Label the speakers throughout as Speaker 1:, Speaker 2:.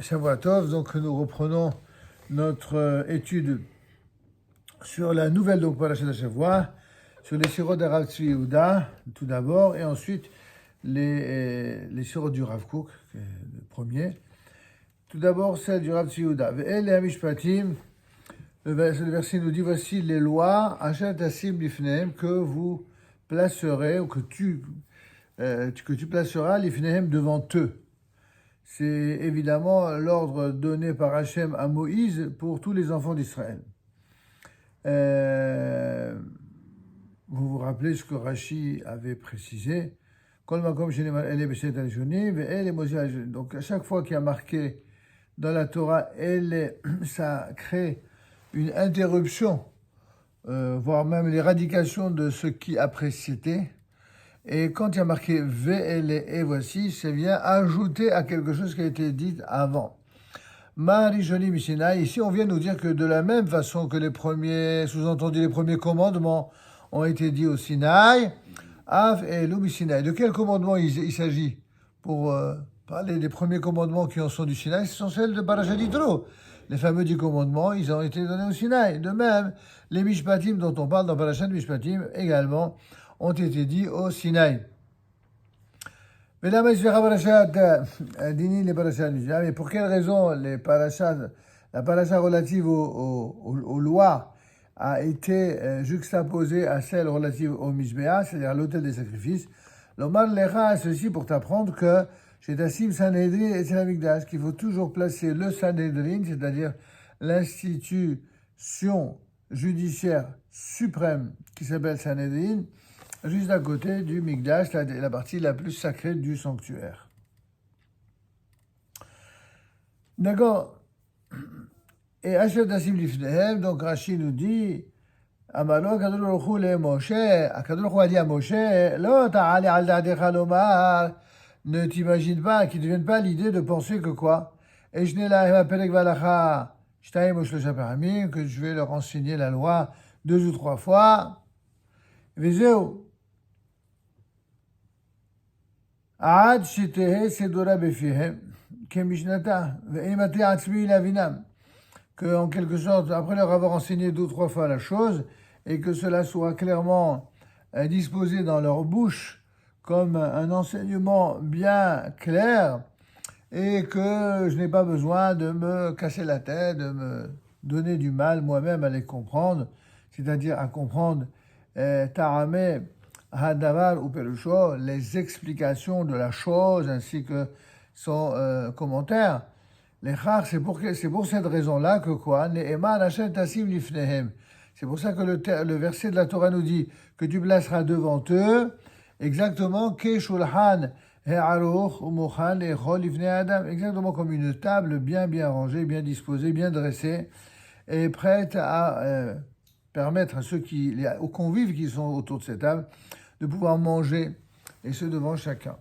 Speaker 1: Shavua Tov, donc nous reprenons notre étude sur la nouvelle donc Parashat Shavua, sur les sirots de Rav Tzvi Yehuda, tout d'abord, et ensuite les sirots du Rav Kook, le premier. Tout d'abord, celle du Rav Tzvi Yehuda. Ve'el hamishpatim, le verset nous dit, voici les lois, Asher tasim lifnehem, que vous placerez, ou que tu placeras lifnehem devant eux. C'est évidemment l'ordre donné par Hachem à Moïse pour tous les enfants d'Israël. Vous vous rappelez ce que Rashi avait précisé. Donc à chaque fois qu'il y a marqué dans la Torah, ça crée une interruption, voire même l'éradication de ce qui a précédé. Et quand il y a marqué VL et voici, ça vient ajouter à quelque chose qui a été dit avant. Marishoni Mishinai, ici on vient nous dire que de la même façon que les premiers, sous-entendu les premiers commandements ont été dits au Sinaï, Av et Lou Mishinai. De quel commandement il s'agit? Pour parler des premiers commandements qui en sont du Sinaï, ce sont celles de Parashat Yitro. Les fameux 10 commandements, ils ont été donnés au Sinaï. De même, les Mishpatim dont on parle dans Parashat Mishpatim également ont été dits au Sinaï. Mais pour quelle raison la paracha relative aux lois a été juxtaposée à celle relative au Mishbeah, c'est-à-dire à l'autel des sacrifices? L'Omar Lecha, ceci pour t'apprendre que chez Tassim Sanhedrin et Mikdash, qu'il faut toujours placer le Sanhedrin, c'est-à-dire l'institution judiciaire suprême qui s'appelle Sanhedrin, juste à côté du Mikdash, la partie la plus sacrée du sanctuaire. D'accord. Et Asher Tassim Lifnehem, donc Rashi nous dit, Amalo Kadosh Baruch Hu le Moshe, Kadosh Baruch Hu a dit à Moshe, Lo ta'ali al da'atecha lomar, ne t'imagine pas, qu'il ne devienne pas l'idée de penser que quoi? Ejne la'hem perek valacha, shtayim ou shlosha paramim, que je vais leur enseigner la loi 2 ou 3 fois. Vezeu. Ad shitehe sedora befihem, kemishnata, ve'imati atzmi lavinam. Que, en quelque sorte, après leur avoir enseigné 2 ou 3 fois la chose, et que cela soit clairement disposé dans leur bouche comme un enseignement bien clair, et que je n'ai pas besoin de me casser la tête, de me donner du mal moi-même à les comprendre, c'est-à-dire à comprendre Taramé, Hadavar ou Perusho, les explications de la chose ainsi que son commentaire. Les chars, c'est pour cette raison-là que quoi? C'est pour ça que le verset de la Torah nous dit que tu placeras devant eux exactement exactement comme une table bien rangée, bien disposée, bien dressée et prête à permettre à aux convives qui sont autour de cette table de pouvoir manger et ce devant chacun.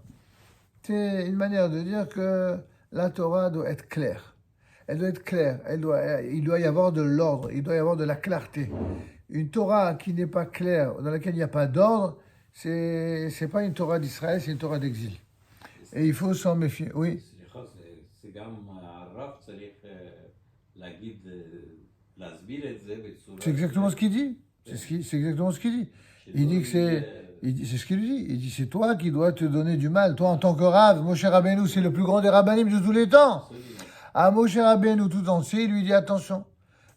Speaker 1: C'est une manière de dire que la Torah doit être claire. Elle doit être claire. Il doit y avoir de l'ordre. Il doit y avoir de la clarté. Une Torah qui n'est pas claire, dans laquelle il n'y a pas d'ordre, c'est pas une Torah d'Israël, c'est une Torah d'exil. Et il faut s'en méfier. Oui. C'est exactement ce qu'il dit. C'est exactement ce qu'il dit. Il dit que c'est ce qu'il dit. Il dit c'est toi qui dois te donner du mal. Toi en tant que Rav, Moshe Rabbeinu, c'est le plus grand des rabbanim de tous les temps. À Moshe Rabbeinu tout entier, il lui dit attention.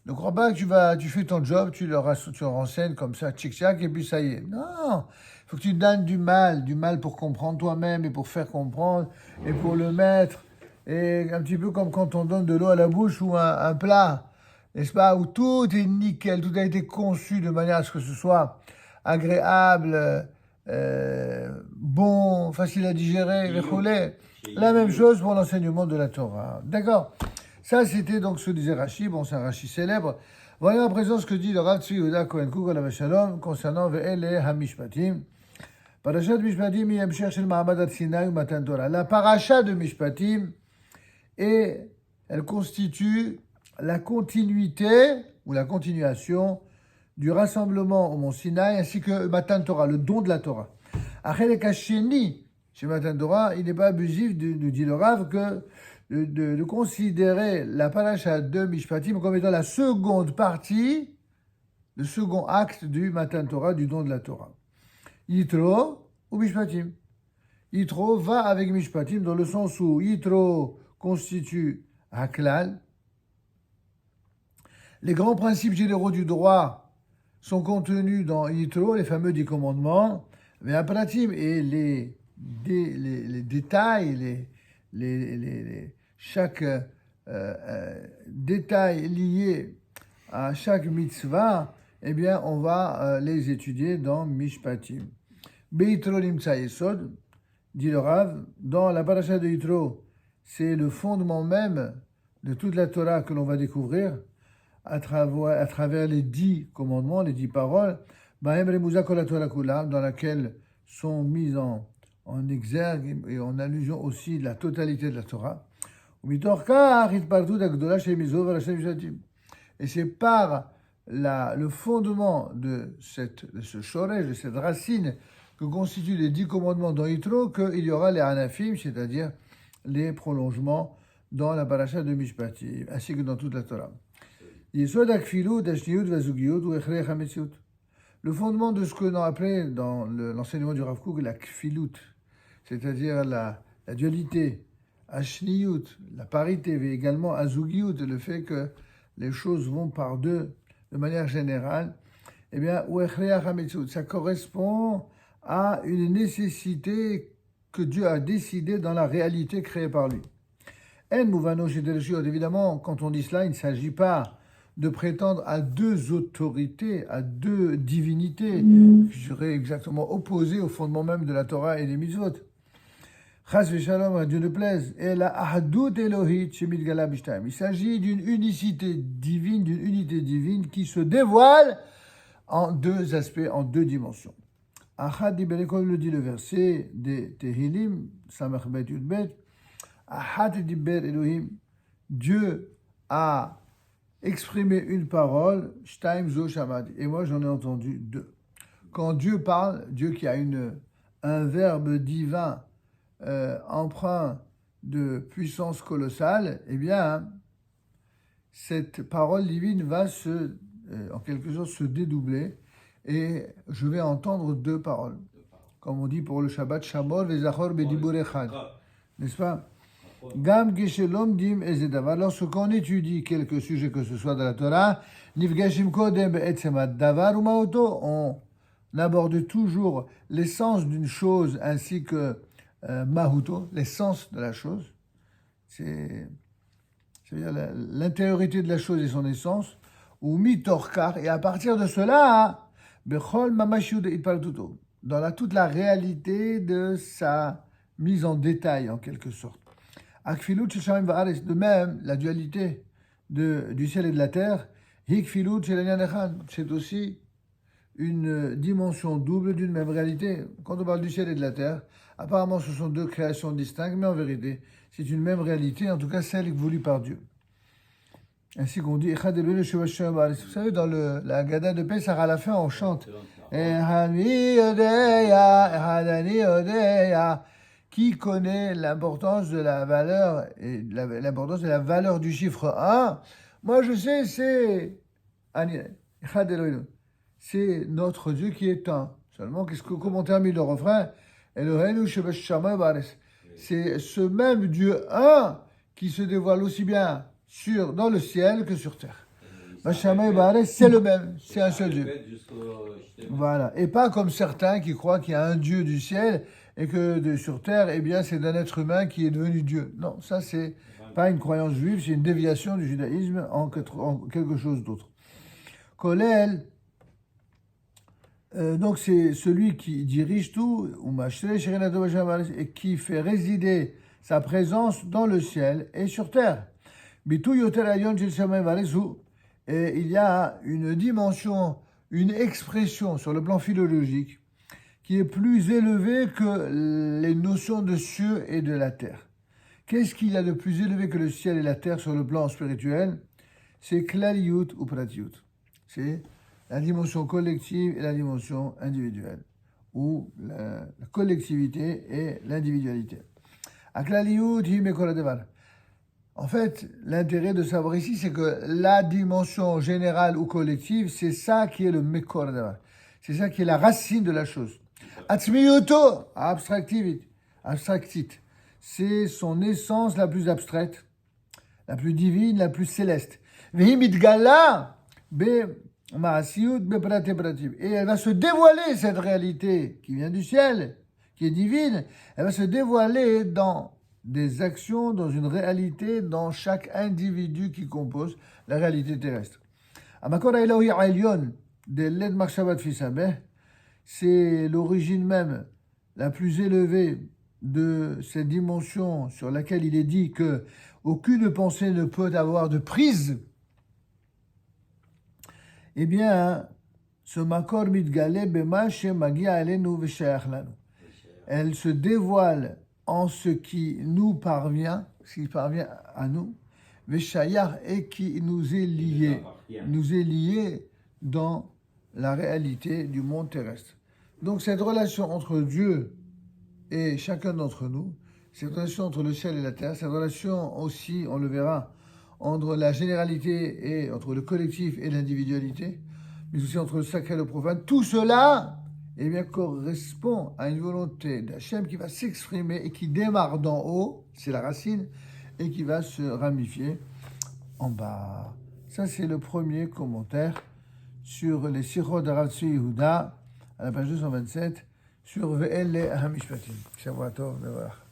Speaker 1: Ne crois pas que tu fais ton job, tu leur enseignes comme ça, tchic-tchac, et puis ça y est. Non, il faut que tu donnes du mal pour comprendre toi-même et pour faire comprendre et pour le mettre. Et un petit peu comme quand on donne de l'eau à la bouche ou un plat, n'est-ce pas, où tout est nickel, tout a été conçu de manière à ce que ce soit agréable, bon, facile à digérer, la même chose pour l'enseignement de la Torah. D'accord? Ça, c'était donc ce que disait Rashi. Bon, c'est un Rashi célèbre. Voyons à présent ce que dit le Rav Tzvi Yehuda Cohen Kook alav shalom concernant Ve'el hamishpatim. Parashat Mishpatim hi hamshech shel ma'amad har Sinai u'matan Torah. La paracha de Mishpatim, elle constitue la continuité ou la continuation du rassemblement au mont Sinaï ainsi que Matan Torah, le don de la Torah. Achelek hasheni chez Matan Torah, il n'est pas abusif, nous dit le Rav, que de considérer la paracha de Mishpatim comme étant la seconde partie, le second acte du Matan Torah, du don de la Torah. Yitro ou Mishpatim. Yitro va avec Mishpatim dans le sens où Yitro constitue Haklal. Les grands principes généraux du droit sont contenus dans Yitro, les fameux 10 commandements, mais Apratim et les détails, chaque détail lié à chaque mitzvah, eh bien, on va les étudier dans Mishpatim. Beitro Nimtsa Yesod, dit le Rav, dans la paracha de Yitro, c'est le fondement même de toute la Torah que l'on va découvrir à travers les 10 commandements, les 10 paroles, dans laquelle sont mises en exergue et en allusion aussi de la totalité de la Torah. Et c'est par le fondement de ce shoresh, de cette racine que constituent les 10 commandements dans Yitro, qu'il y aura les Hanafim, c'est-à-dire les prolongements dans la paracha de Mishpatim, ainsi que dans toute la Torah. Le fondement de ce que l'on appelait dans l'enseignement du Rav Kook la kfilut, c'est-à-dire la dualité, ashniyut, la parité, mais également azugiyut, le fait que les choses vont par deux de manière générale, eh bien, ça correspond à une nécessité que Dieu a décidée dans la réalité créée par lui. Évidemment, quand on dit cela, il ne s'agit pas de prétendre à 2 autorités, à 2 divinités, qui seraient exactement opposées au fondement même de la Torah et des mitzvot. Chas v'shalom, à Dieu ne plaise. Et la ahadut Elohit shemidgala b'shtaim. Il s'agit d'une unicité divine qui se dévoile en 2 aspects, en 2 dimensions. Ahad diber, comme le dit le verset des Tehillim, Samach Bet Yudbet, Ahad diber Elohim, Dieu a exprimé une parole, Shtaim Zo Shamad, et moi j'en ai entendu 2. Quand Dieu parle, Dieu qui a un verbe divin empreint de puissance colossale, eh bien, cette parole divine va en quelque sorte se dédoubler, et je vais entendre 2 paroles. Comme on dit pour le Shabbat, Shamor ve'zachor be'dibur echad. N'est-ce pas? Gam geshelom dim ezedavar. Lorsqu'on étudie quelque sujet que ce soit de la Torah, nifgashim kodem be'etzemat davar u'maoto, on aborde toujours l'essence d'une chose ainsi que mahuto, l'essence de la chose. C'est-à-dire l'intériorité de la chose et son essence, ou mitorkar, et à partir de cela, bechol mamashud itpartuto, dans toute la réalité de sa mise en détail en quelque sorte. Akfilut shel va'aretz, de même la dualité du ciel et de la terre, hikfilut shel inyan echad, c'est aussi une dimension double d'une même réalité. Quand on parle du ciel et de la terre, apparemment ce sont 2 créations distinctes, mais en vérité c'est une même réalité, en tout cas celle voulue par Dieu. Ainsi qu'on dit, vous savez, dans la Haggadah de Pessah, à la fin, on chante qui connaît l'importance de la valeur et l'importance de la valeur du chiffre 1. Moi, je sais, c'est notre Dieu qui est un. Seulement, comment termine le refrain? C'est ce même Dieu un qui se dévoile aussi bien dans le ciel que sur terre. C'est le même, c'est un seul Dieu. Voilà. Et pas comme certains qui croient qu'il y a un Dieu du ciel et que sur terre, eh bien, c'est d'un être humain qui est devenu Dieu. Non, ça, c'est pas une croyance juive, c'est une déviation du judaïsme en quelque chose d'autre. Kolel, donc c'est celui qui dirige tout, et qui fait résider sa présence dans le ciel et sur terre. Et il y a une dimension, une expression sur le plan philologique qui est plus élevée que les notions de cieux et de la terre. Qu'est-ce qu'il y a de plus élevé que le ciel et la terre sur le plan spirituel? C'est klaliyut ou pratiyut. C'est la dimension collective et la dimension individuelle, ou la collectivité et l'individualité. Aklaliyut hi mekol hadevar. En fait, l'intérêt de savoir ici, c'est que la dimension générale ou collective, c'est ça qui est le Mekor Davar. C'est ça qui est la racine de la chose. Atzmiyuto, abstractite. C'est son essence la plus abstraite, la plus divine, la plus céleste. Vehimidgala, ma'asiyut, beprate pratim. Et elle va se dévoiler, cette réalité qui vient du ciel, qui est divine. Elle va se dévoiler dans des actions, dans une réalité, dans chaque individu qui compose la réalité terrestre. Amakor Elohi Ailion, de l'Ed Marshavat Fisabeh, c'est l'origine même la plus élevée de cette dimension sur laquelle il est dit que aucune pensée ne peut avoir de prise. Eh bien, ce Makor Mitgale Bema Shemagia Alenu Veshayach Lanu. Elle se dévoile en ce qui nous parvient, ce qui parvient à nous, Veshayach, et qui nous est lié dans la réalité du monde terrestre. Donc cette relation entre Dieu et chacun d'entre nous, cette relation entre le ciel et la terre, cette relation aussi, on le verra, entre la généralité et entre le collectif et l'individualité, mais aussi entre le sacré et le profane, tout cela, eh bien, correspond à une volonté d'Hachem qui va s'exprimer et qui démarre d'en haut, c'est la racine, et qui va se ramifier en bas. Ça, c'est le premier commentaire sur les Sichot d'Arav Tzvi Yehuda, à la page 227, sur Ve'ele HaMishpatim. Shavua Tov, Mevorach.